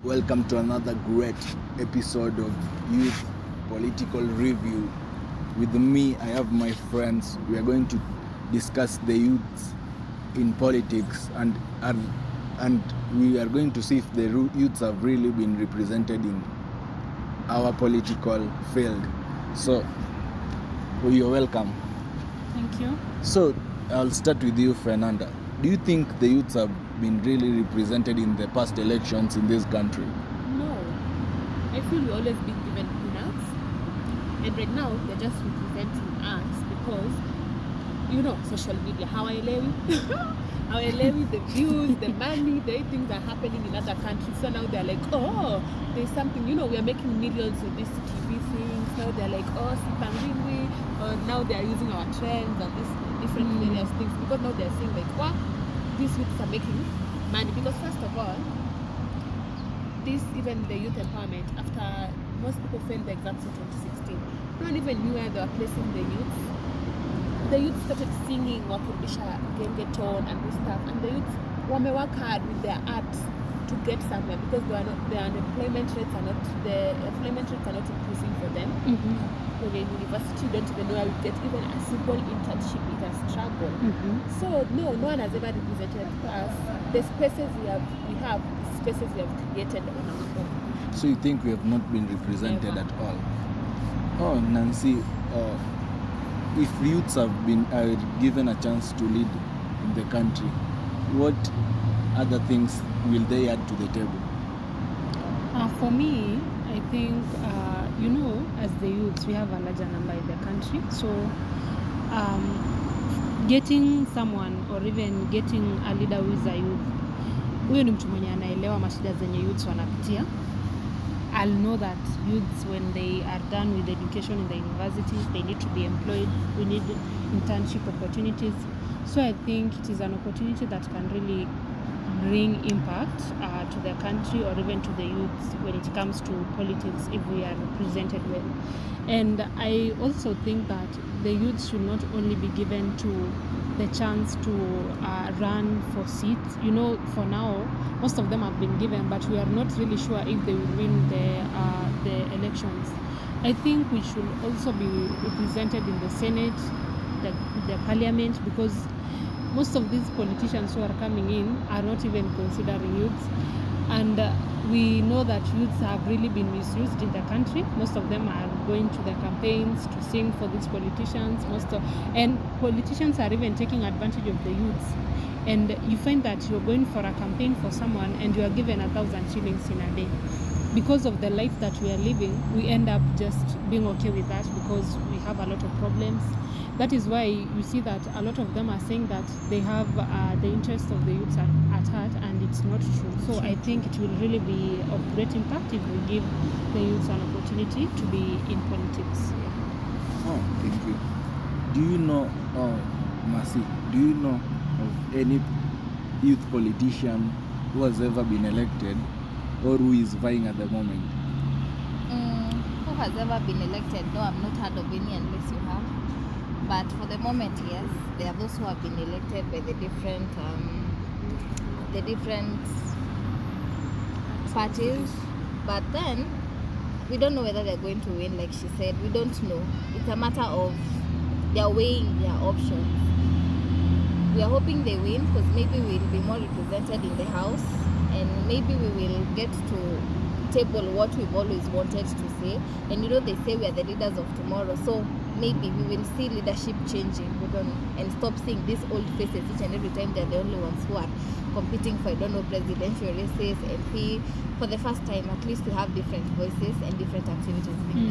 Welcome to another great episode of Youth Political Review. With me, I have my friends. We are going to discuss the youths in politics, and we are going to see if the youths have really been represented in our political field. So, you're welcome. Thank you. So, I'll start with you, Fernanda. Do you think the youths have been really represented in the past elections in this country? No, I feel we always been given peanuts, and right now they're just representing us because, social media, how I live, the views, the money, the things are happening in other countries. So now they're like, oh, there's something, we are making millions with these TV things. Now they're like, oh, Sipangwingwi, or now they're using our trends and these different various things, because now they're saying like, wow, these youths are making money. Because first of all, even the youth empowerment, after most people failed the exams in 2016, no one even knew where they were placing the youth. The youth started singing Wakirudisha Gengeton and this stuff, and the youth work hard with their art to get somewhere, because their employment rates are not increasing for them. When you're in university, you don't even know how you get even a simple internship. It's a struggle. So no one has ever represented us. The spaces we have spaces we have created on our own. So you think we have not been represented Never. at all? Oh, Nancy, if youths have been given a chance to lead in the country, what other things will they add to the table? For me, I think, as the youths, we have a larger number in the country. So getting someone or even getting a leader who is a youth, huyo ni mtu mwenye anaelewa mashida zenye youths wanapitia. I'll know that youths, when they are done with education in the universities, they need to be employed. We need internship opportunities. So I think it is an opportunity that can really bring impact to the country or even to the youths when it comes to politics, if we are represented well. And I also think that the youths should not only be given to the chance to run for seats. For now, most of them have been given, but we are not really sure if they will win the elections. I think we should also be represented in the Senate, the parliament, because most of these politicians who are coming in are not even considering youths. And we know that youths have really been misused in the country. Most of them are going to the campaigns to sing for these politicians. And politicians are even taking advantage of the youths. And you find that you're going for a campaign for someone and you are given 1,000 shillings in a day. Because of the life that we are living, we end up just being okay with that because we have a lot of problems. That is why you see that a lot of them are saying that they have the interest of the youths at heart, and it's not true. So I think it will really be of great impact if we give the youths an opportunity to be in politics. Oh, thank you. Do you know, Mercy, do you know of any youth politician who has ever been elected or who is vying at the moment? Who has ever been elected? No, I've not heard of any unless you have. But for the moment, yes, there are those who have been elected by the different parties. But then we don't know whether they're going to win. Like she said, we don't know. It's a matter of they're weighing their options. We are hoping they win because maybe we'll be more represented in the house, and maybe we will get to table what we've always wanted to say. And they say we are the leaders of tomorrow, so maybe we will see leadership changing. We don't know, and stop seeing these old faces each and every time they're the only ones who are competing for presidential races. And for the first time, at least we have different voices and different activities being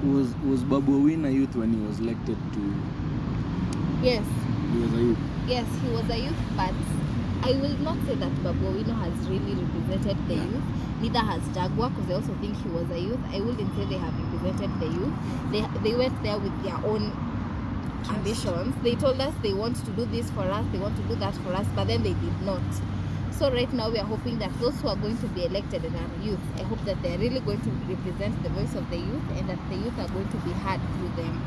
done. Was Babu Owino a youth when he was elected to? Yes. He was a youth. Yes, he was a youth, but I will not say that Babu Owino has really represented the youth. Neither has Jaguar, because I also think he was a youth. I wouldn't say they have represented the youth. They went there with their own ambitions. They told us they want to do this for us, they want to do that for us, but then they did not. So right now we are hoping that those who are going to be elected and are youth, I hope that they are really going to represent the voice of the youth, and that the youth are going to be heard through them.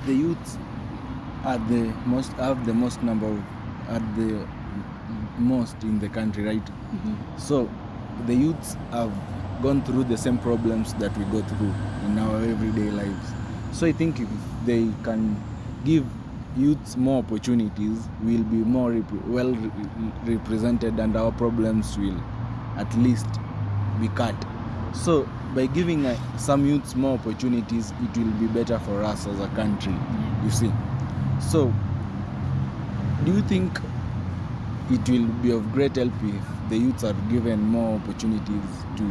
The youths have the most number of, at the most in the country, right? Mhm. So the youths have gone through the same problems that we go through in our everyday lives. So I think if they can give youths more opportunities, we'll be more represented, and our problems will at least be cut. So by giving some youths more opportunities, it will be better for us as a country, you see. So do you think it will be of great help if the youths are given more opportunities to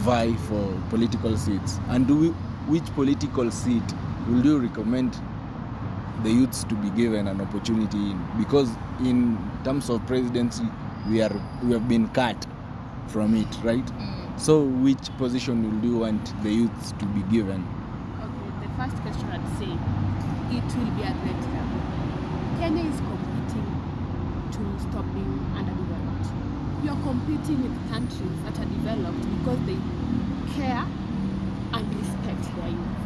vie for political seats? And which political seat will you recommend the youths to be given an opportunity in? Because in terms of presidency, we have been cut from it, right? So which position will you want the youths to be given? Okay, the first question I'd say, it will be a great help. Kenya is competing to stop being underdeveloped. You are competing with countries that are developed because they care and respect their youth.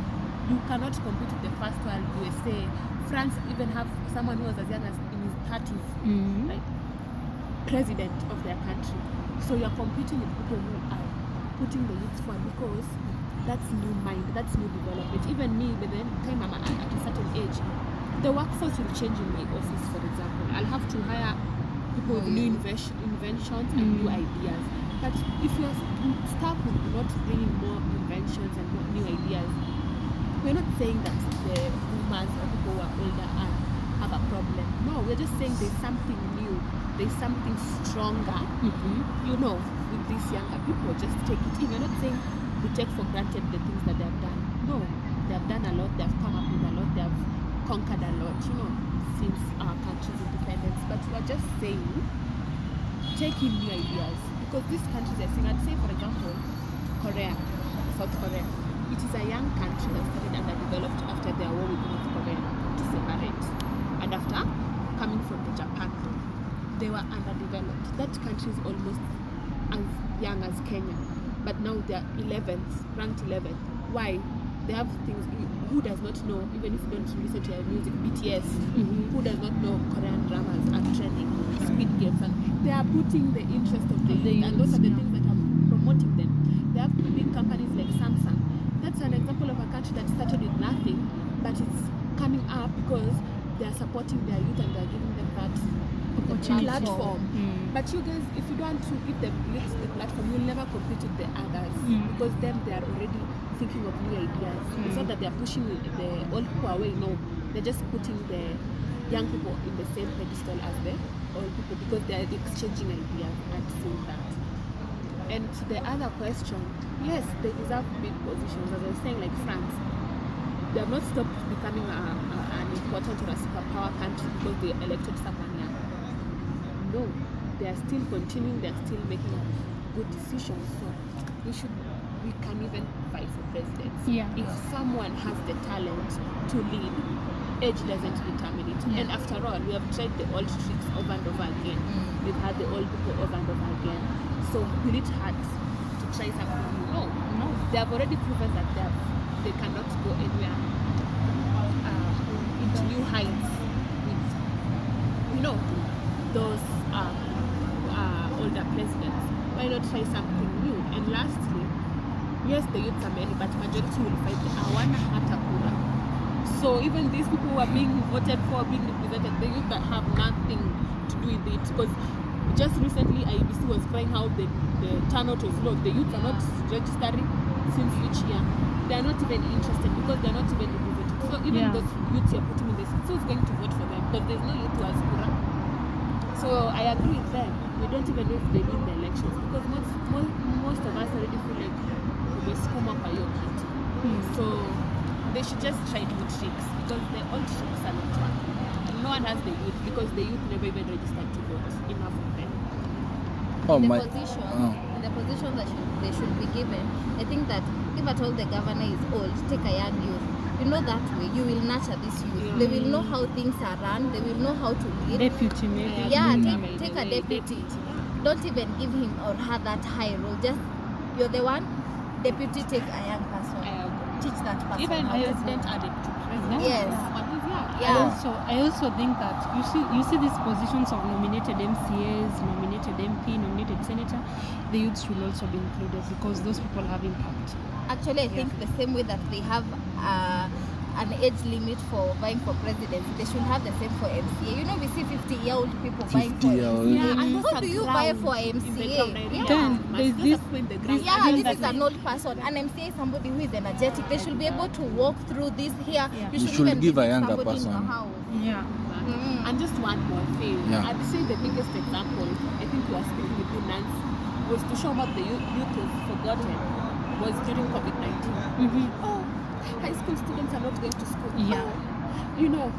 You cannot compete with the first world, USA. France even have someone who was as young as in his 30s, right? President of their country. So you're competing with people who are putting the youth forward because that's new mind, that's new development. Even me, by the time I'm at a certain age, the workforce will change in my office, for example. I'll have to hire people with new inventions and new ideas. But if you're stuck with not bringing more inventions and more new ideas, we're not saying that the boomers or people who are older have a problem. No, we're just saying there's something new, there's something stronger, you know, with these younger people. Just take it in. We're not saying we take for granted the things that they have done. No, they have done a lot, they have come up with a lot, they have conquered a lot, you know, since our country's independence. But we're just saying, take in new ideas. Because these countries are saying, I'd say, for example, Korea, South Korea. It is a young country that started underdeveloped after their war with North Korea to separate. And after coming from the Japan, they were underdeveloped. That country is almost as young as Kenya. But now they are 11th, ranked 11th. Why? They have things. Who does not know, even if you don't listen to their music, BTS, who does not know Korean dramas are trending, Squid Games, and they are putting the interest of the youth, and those are the things that are promoting them. They have big companies like Samsung. That's an example of a country that started with nothing, but it's coming up because they are supporting their youth and they are giving them that platform. But you guys, if you don't want to give them youth the platform, you'll never compete with the others because them they are already thinking of new ideas. It's not that they are pushing the old people away. No, they're just putting the young people in the same pedestal as the old people because they are exchanging ideas and seeing that. And to the other question, yes, they deserve big positions. As I was saying, like France, they have not stopped becoming an important or a superpower country because they elected someone young. No, they are still continuing, they are still making good decisions. So we can even fight for presidency. Yeah. If someone has the talent to lead, age doesn't determine it. Yeah. And after all, we have tried the old tricks over and over again. We've had the old people over and over again. So will it hurt to try something new? No. They have already proven that they cannot go anywhere into new heights with, you know, those older presidents. Why not try something new? And lastly, yes, the youths are many, but majority will fight the Awana Hatakura. So even these people who are being voted for, being represented, the youth that have nothing to do with it. Because just recently, IEBC was crying how the turnout was low. The youth are not registering since which year? They are not even interested because they are not even represented. So even those youths you're putting in this, who's going to vote for them? Because there's no youth who has Kura. So I agree with them. We don't even know if they win the elections because most of us already feel like we scum up a kit. So they should just try new tricks because the old tricks are not working. And no one has the youth because the youth never even registered to vote. Enough of them. In the position that they should be given, I think that if at all the governor is old, take a young youth. You know that way, you will nurture this youth. They will know how things are run. They will know how to lead. Deputy maybe. Yeah, take a deputy. Don't even give him or her that high role. Just you're the one. Deputy, take a young person. Teach that person. Even how to president vote. and deputy president. Yes. But Yeah. I also think that you see these positions of nominated MCAs, nominated MP, nominated senator, the youths should also be included because those people have impact. Actually, I think the same way that they have an age limit for vying for presidency, they should have the same for MCA. You know, we see 50-year-old people vying for 50-year-old. MCA. Yeah, and those How are do you ground vie for in the MCA? ground, I really Yeah. Then must. there's Those this- are people in the this- ground. Yeah, I think this is that- an old person. An MCA is somebody who is energetic. They should be able to walk through this here. Yeah. You You should should even give a visit younger somebody in person. your house. Yeah. Mm. And just one more thing. Yeah. I'd say the biggest example, I think you are speaking with you, Nancy, was to show what the youth has forgotten was during COVID-19. Mm-hmm. Oh, high school students are not going to school. Yeah. Oh, you know,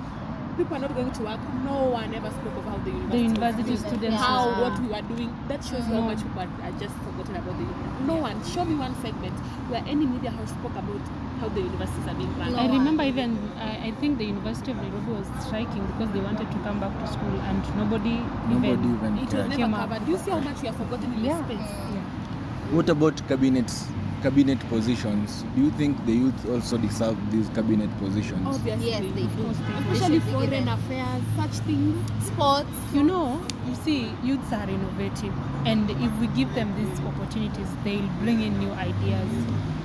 people are not going to work. No one ever spoke of how the university, university was doing, students how was- what we were doing. That shows how No. much people are just forgotten about the university. No one. Show me one segment where any media house spoke about how the universities are being run. No. I remember even I think the University of Nairobi was striking because they wanted to come back to school and nobody Nobody even even It was cared. never Came up. covered. Do you see how much we are forgotten in Yeah. this space? What about cabinet positions? Do you think the youth also deserve these cabinet positions? Obviously. Yes, they do. Especially They should be foreign given. affairs, such things. Sports. You know, you see, youths are innovative, and if we give them these opportunities, they'll bring in new ideas,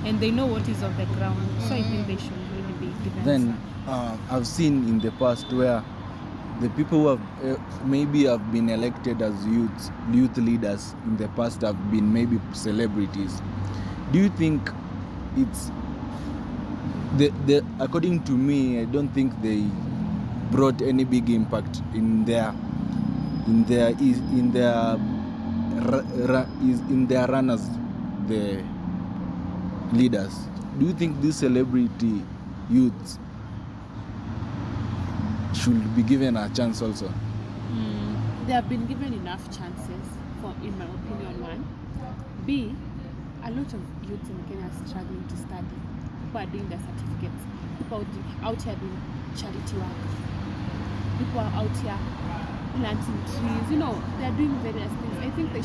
and they know what is on the ground. So I think they should really be given. Then I've seen in the past where the people who have maybe have been elected as youth leaders in the past have been maybe celebrities. Do you think it's the according to me, I don't think they brought any big impact in their run as the leaders. Do you think these celebrity youths should be given a chance also? They have been given enough chances, for, in my opinion, one. B, a lot of youths in Kenya are struggling to study. People are doing their certificates. People are out here doing charity work. People are out here planting trees. You know, they are doing various things. I think we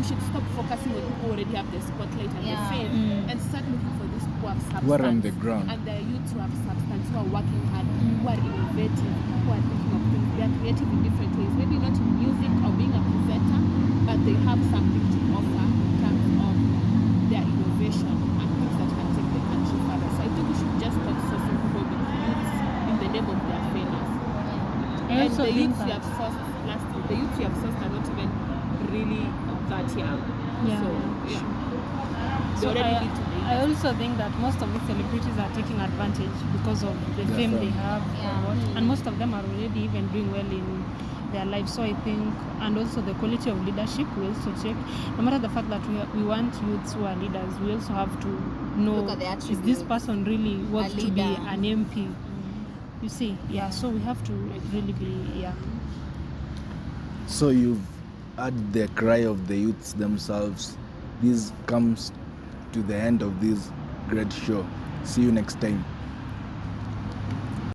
should stop focusing on people who already have the spotlight and Yeah. the fame and start looking for these people who have substance. Who are on the ground. And there are youths who have substance, who are working hard, who are innovative, who are thinking of things. They are creative in different ways. Maybe not in music or being a presenter, but they have something to offer in terms of their innovation and things that can take the country further. So I think we should just stop sourcing people with youths in the name of their famous. I And also the think youths you that- have sourced last year, the youths you have sourced are not even really that young. Yeah. So, yeah. They So already need to be. I also think that most of these celebrities are taking advantage because of the Their fame they fame. have, Yeah. and what, and most of them are already even doing well in their lives. So I think, and also the quality of leadership, we also check. No matter the fact that we want youths who are leaders, we also have to know, Look at the is this attributes. person really worth to be leader. an MP? You see, yeah. So we have to really be, yeah. So you've heard the cry of the youths themselves. This comes to the end of this great show. See you next time.